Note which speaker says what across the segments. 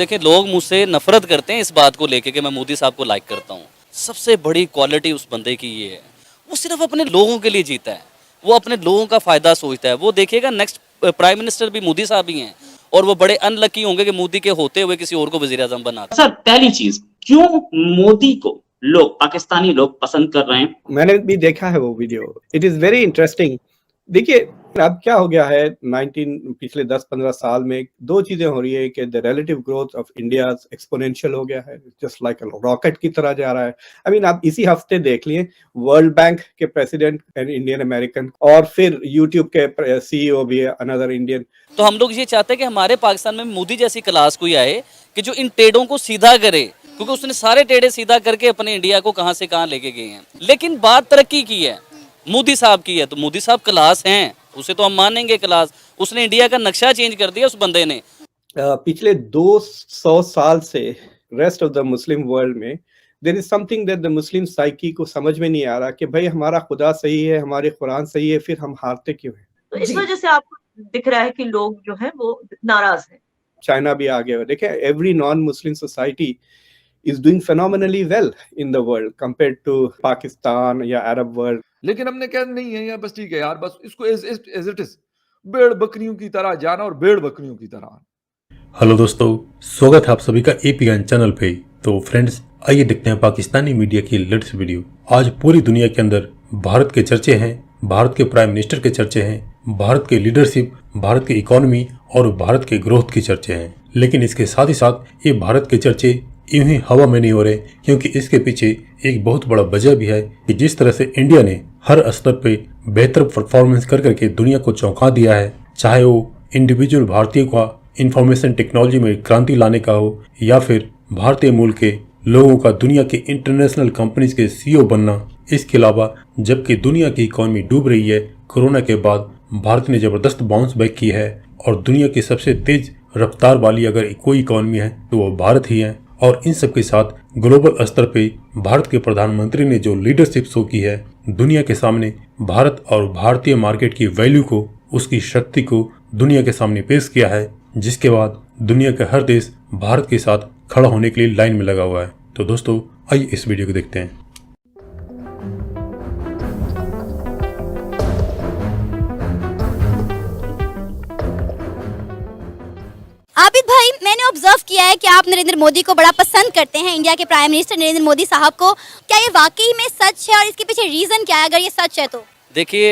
Speaker 1: देखिए, लोग मुझसे नफरत करते हैं इस बात को लेके कि मैं मोदी साहब को लाइक करता हूँ। सबसे बड़ी क्वालिटी उस बंदे की ये है, वो सिर्फ अपने लोगों के लिए जीता है, वो अपने लोगों का फायदा सोचता है। वो देखिएगा नेक्स्ट प्राइम मिनिस्टर भी मोदी साहब ही हैं, और वो बड़े अनलकी होंगे कि मोदी के होते हुए किसी और को वजीर आजम बनाते।
Speaker 2: सर, पहली चीज, क्यों मोदी को लोग, पाकिस्तानी लोग पसंद कर रहे हैं?
Speaker 3: मैंने भी देखा है वो video, it is very interesting. देखिए, अब क्या हो गया है, पिछले 10-15 साल में दो चीजें हो रही है कि the relative growth of India exponential हो गया है, जस्ट लाइक रॉकेट की तरह जा रहा है। आई मीन, आप इसी हफ्ते देख लिए वर्ल्ड बैंक के प्रेसिडेंट एंड इंडियन अमेरिकन, और फिर यूट्यूब के सीईओ भी है अनदर इंडियन।
Speaker 1: तो हम लोग ये चाहते हैं कि हमारे पाकिस्तान में मोदी जैसी क्लास कोई आए कि जो इन टेढ़ों को सीधा करे, क्योंकि उसने सारे टेढ़े सीधा करके अपने इंडिया को कहां से कहां लेके गए हैं। लेकिन बात तरक्की की है, मोदी साहब की है, तो मोदी साहब क्लास हैं, उसे तो हम मानेंगे क्लास। उसने इंडिया का नक्शा चेंज कर दिया उस बंदे ने।
Speaker 3: पिछले 200 साल से rest of the Muslim world में there is something that the Muslim psyche को समझ में नहीं आ रहा कि भाई हमारा खुदा सही है, हमारे कुरान सही है, फिर हम हारते क्यों हैं।
Speaker 4: तो इस वजह से आपको दिख रहा है कि लोग जो है वो नाराज हैं।
Speaker 3: चाइना भी आ गया, देखिए every non Muslim society is doing phenomenally well in the world compared to Pakistan या अरब वर्ल्ड।
Speaker 5: लेकिन हमने कहा नहीं है यार, बस ठीक है यार, बस इसको एज इट इज, भेड़ बकरियों की तरह जाना और भेड़ बकरियों की तरह।
Speaker 6: हेलो दोस्तों, स्वागत है आप सभी का एपीएन चैनल पे। तो फ्रेंड्स, आइए देखते हैं पाकिस्तानी मीडिया की लेटेस्ट वीडियो। आज पूरी दुनिया के अंदर भारत के चर्चे हैं, भारत के प्राइम मिनिस्टर के चर्चे हैं, भारत के लीडरशिप, भारत की इकोनॉमी और भारत के ग्रोथ की चर्चे हैं। लेकिन इसके साथ ही साथ ये भारत के चर्चे यूं ही हवा में नहीं हो रहे, क्योंकि इसके पीछे एक बहुत बड़ा वजह भी है कि जिस तरह से इंडिया ने हर स्तर पे बेहतर परफॉर्मेंस कर करके दुनिया को चौंका दिया है, चाहे वो इंडिविजुअल भारतीयों का इंफॉर्मेशन टेक्नोलॉजी में क्रांति लाने का हो, या फिर भारतीय मूल के लोगों का दुनिया के इंटरनेशनल कंपनीज के सीईओ बनना। इसके अलावा जबकि दुनिया की इकोनॉमी डूब रही है, कोरोना के बाद भारत ने जबरदस्त बाउंस बैक की है, और दुनिया की सबसे तेज रफ्तार वाली अगर कोई इकोनॉमी है तो वो भारत ही है। और इन सब के साथ ग्लोबल स्तर पे भारत के प्रधानमंत्री ने जो लीडरशिप शो की है, दुनिया के सामने भारत और भारतीय मार्केट की वैल्यू को, उसकी शक्ति को दुनिया के सामने पेश किया है, जिसके बाद दुनिया का हर देश भारत के साथ खड़ा होने के लिए लाइन में लगा हुआ है। तो दोस्तों, आइए इस वीडियो को देखते हैं।
Speaker 7: आबिद भाई, मैंने ऑब्जर्व किया है कि आप नरेंद्र मोदी को बड़ा पसंद करते हैं, इंडिया के प्राइम मिनिस्टर नरेंद्र मोदी साहब को। क्या ये वाकई में सच है और इसके पीछे रीज़न क्या है, अगर ये सच है तो?
Speaker 1: देखिए,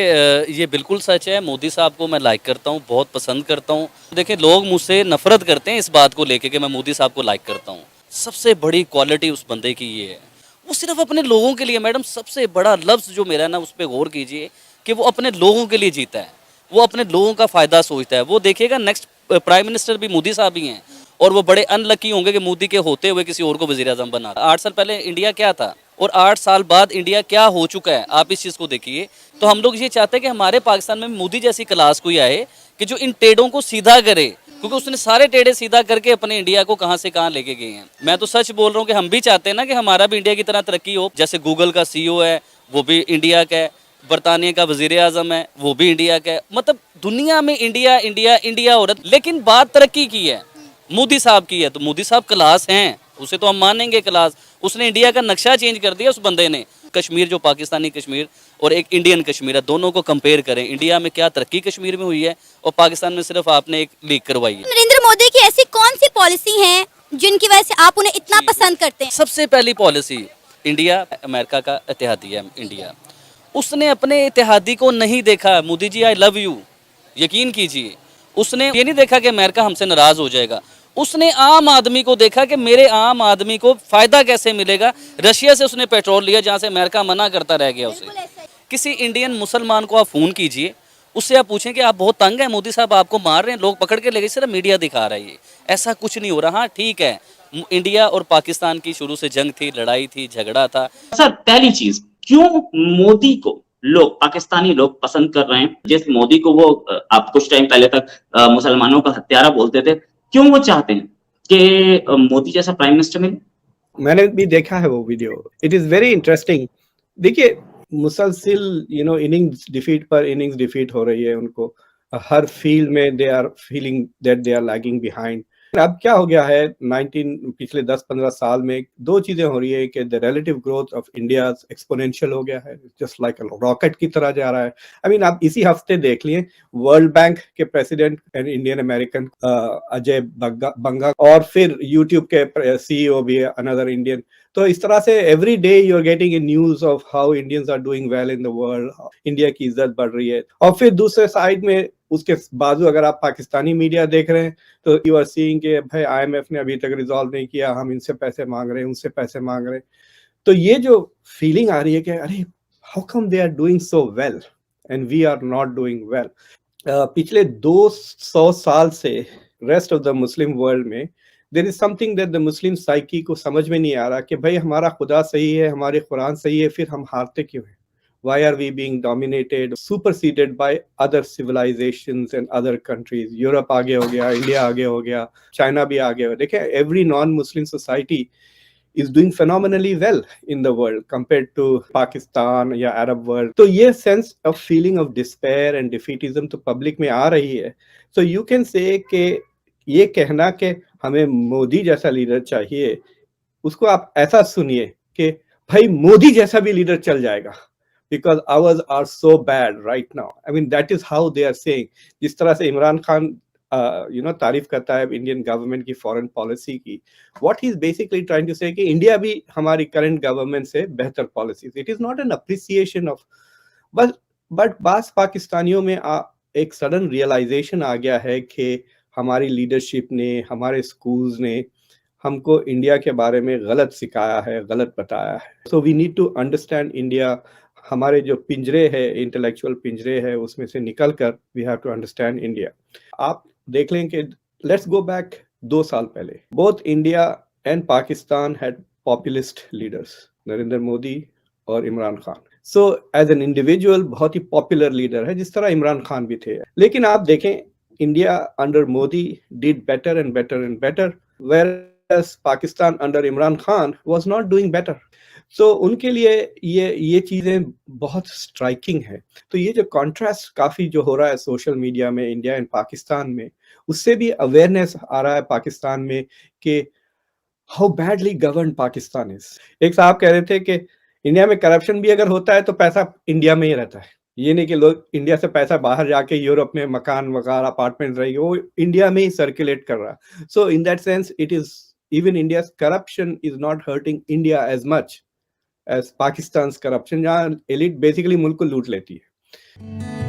Speaker 1: ये बिल्कुल सच है। मोदी साहब को मैं लाइक करता हूँ, बहुत पसंद करता हूँ। देखिए, लोग मुझसे नफरत करते हैं इस बात को लेके कि मैं मोदी साहब को लाइक करता हूँ। सबसे बड़ी क्वालिटी उस बंदे की ये है, वो सिर्फ अपने लोगों के लिए। मैडम, सबसे बड़ा लफ्ज़ जो मेरा है ना, उस पर गौर कीजिए कि वो अपने लोगों के लिए जीता है, वो अपने लोगों का फ़ायदा सोचता है। वो देखिएगा नेक्स्ट प्राइम मिनिस्टर भी मोदी साहब ही हैं, और वो बड़े अनलकी होंगे कि मोदी के होते हुए किसी और को वज़ीर आज़म बना। 8 साल पहले इंडिया क्या था और 8 साल बाद इंडिया क्या हो चुका है, आप इस चीज़ को देखिए। तो हम लोग ये चाहते हैं कि हमारे पाकिस्तान में मोदी जैसी क्लास कोई आए कि जो इन टेढ़ों को सीधा करे, क्योंकि उसने सारे टेढ़े सीधा करके अपने इंडिया को कहां से कहां लेके गए हैं। मैं तो सच बोल रहा हूं कि हम भी चाहते हैं ना कि हमारा भी इंडिया की तरह तरक्की हो। जैसे गूगल का सीईओ है, वो भी इंडिया का है, बरतानिया का वजीर आजम है, वो भी इंडिया का है। मतलब दुनिया में इंडिया इंडिया इंडिया हो रहा। लेकिन बात तरक्की की है, मोदी साहब की है, तो मोदी साहब क्लास हैं, उसे तो हम मानेंगे क्लास। उसने इंडिया का नक्शा चेंज कर दिया उस बंदे ने। कश्मीर, जो पाकिस्तानी कश्मीर और एक इंडियन कश्मीर है, दोनों को कंपेयर करें, इंडिया में क्या तरक्की कश्मीर में हुई है और पाकिस्तान में सिर्फ आपने एक लीक करवाई है।
Speaker 7: नरेंद्र मोदी की ऐसी कौन सी पॉलिसी है जिनकी वजह से आप उन्हें इतना पसंद करते हैं?
Speaker 1: सबसे पहली पॉलिसी, इंडिया अमेरिका का इत्तेहादी है। इंडिया, उसने अपने इत्तेहादी को नहीं देखा। Modi ji, I love you, यकीन कीजिए, उसने ये नहीं देखा कि अमेरिका हमसे नाराज हो जाएगा। उसने आम आदमी को देखा कि मेरे आम आदमी को फायदा कैसे मिलेगा। रशिया से उसने पेट्रोल लिया जहाँ से अमेरिका मना करता रह गया उसे। किसी इंडियन मुसलमान को आप फ़ोन कीजिए, उससे आप पूछें कि आप बहुत तंग हैं, मोदी साहब आपको मार रहे हैं, लोग पकड़ के ले गए, सिर्फ मीडिया दिखा रहा है। ये ऐसा कुछ नहीं हो रहा। हाँ ठीक है, इंडिया और पाकिस्तान की शुरू से जंग थी, लड़ाई थी, झगड़ा था।
Speaker 2: सर, पहली चीज, क्यों मोदी को लोग, पाकिस्तानी लोग पसंद कर रहे हैं? जिस मोदी को वो आप कुछ टाइम पहले तक मुसलमानों का हत्यारा बोलते थे, क्यों वो चाहते हैं कि मोदी जैसा प्राइम मिनिस्टर मिले?
Speaker 3: मैंने भी देखा है वो video, it is very interesting. देखिए, मुसलसिल इनिंग्स डिफीट हो रही है उनको। हर फील्ड में they are feeling that they are lagging behind. अब क्या हो गया है 19 पिछले 10-15 साल में दो चीजें हो रही है कि the relative growth of India exponential हो गया है, जस्ट लाइक रॉकेट की तरह जा रहा है। आई मीन आप इसी हफ्ते देख लिए वर्ल्ड बैंक के president and Indian American Ajay Banga और फिर यूट्यूब के सीईओ भी है अनदर इंडियन। तो इस तरह से every day you are getting a news of how Indians are doing well in the world, India की इज्जत बढ़ रही है। और फिर दूसरे साइड में उसके बाजू अगर आप पाकिस्तानी मीडिया देख रहे हैं तो यू आर सीइंग कि भाई आईएमएफ ने अभी तक रिजॉल्व नहीं किया, हम इनसे पैसे मांग रहे हैं, उनसे पैसे मांग रहे हैं। तो ये जो फीलिंग आ रही है कि अरे how come they are doing so well and we are not doing well. पिछले 200 साल से rest of the Muslim world में there is something that the Muslim psyche को समझ में नहीं आ रहा कि भाई हमारा खुदा सही है, हमारे कुरान सही है, फिर हम हारते क्यों हैं? Why are we being dominated, superseded by other civilizations and other countries? Europe आगे हो गया, इंडिया आगे हो गया, चाइना भी आगे हो। देखिए every non-Muslim society is doing phenomenally well in the world compared to Pakistan या अरब वर्ल्ड। तो ये sense of feeling of despair and defeatism तो पब्लिक में आ रही है। सो यू कैन से कि ये कहना कि हमें मोदी जैसा लीडर चाहिए, उसको आप ऐसा सुनिए कि भाई मोदी जैसा भी लीडर चल जाएगा because ours are so bad right now. I mean that is how they are saying. जिस तरह से इमरान खान तारीफ करता है इंडियन गवर्नमेंट की फॉरेन पॉलिसी की, what he is basically trying to say कि इंडिया भी हमारी करंट गवर्नमेंट से बेहतर policies, it is not an appreciation of but बास पाकिस्तानियों में एक सडन रियलाइजेशन आ गया है कि हमारी लीडरशिप ने, हमारे स्कूल्स ने हमको इंडिया के बारे में गलत सिखाया है, गलत बताया है। So we need to understand India. हमारे जो पिंजरे है, इंटेलेक्चुअल पिंजरे है, उसमें से निकलकर we have to understand India. आप देख लें कि लेट्स गो बैक 2 साल पहले, both India and Pakistan had populist leaders, Narendra Modi और Imran Khan. So as an individual बहुत ही पॉपुलर लीडर है, जिस तरह इमरान खान भी थे। लेकिन आप देखें India under Modi did better and better and better, whereas Pakistan under Imran Khan was not doing better. So उनके लिए ये चीजें बहुत स्ट्राइकिंग है। तो ये जो कॉन्ट्रास्ट काफी जो हो रहा है सोशल मीडिया में इंडिया एंड पाकिस्तान में, उससे भी अवेयरनेस आ रहा है पाकिस्तान में कि how badly govern Pakistan is. एक साहब कह रहे थे कि इंडिया में करप्शन भी अगर होता है तो पैसा इंडिया में ही रहता है, ये नहीं कि लोग इंडिया से पैसा बाहर जाके यूरोप में मकान वगैरह अपार्टमेंट रहेंगे, वो इंडिया में ही सर्कुलेट कर रहा है। So in that sense it is even India's corruption is not hurting India as much as Pakistan corruption, जहाँ एलिट बेसिकली मुल्क को लूट लेती है।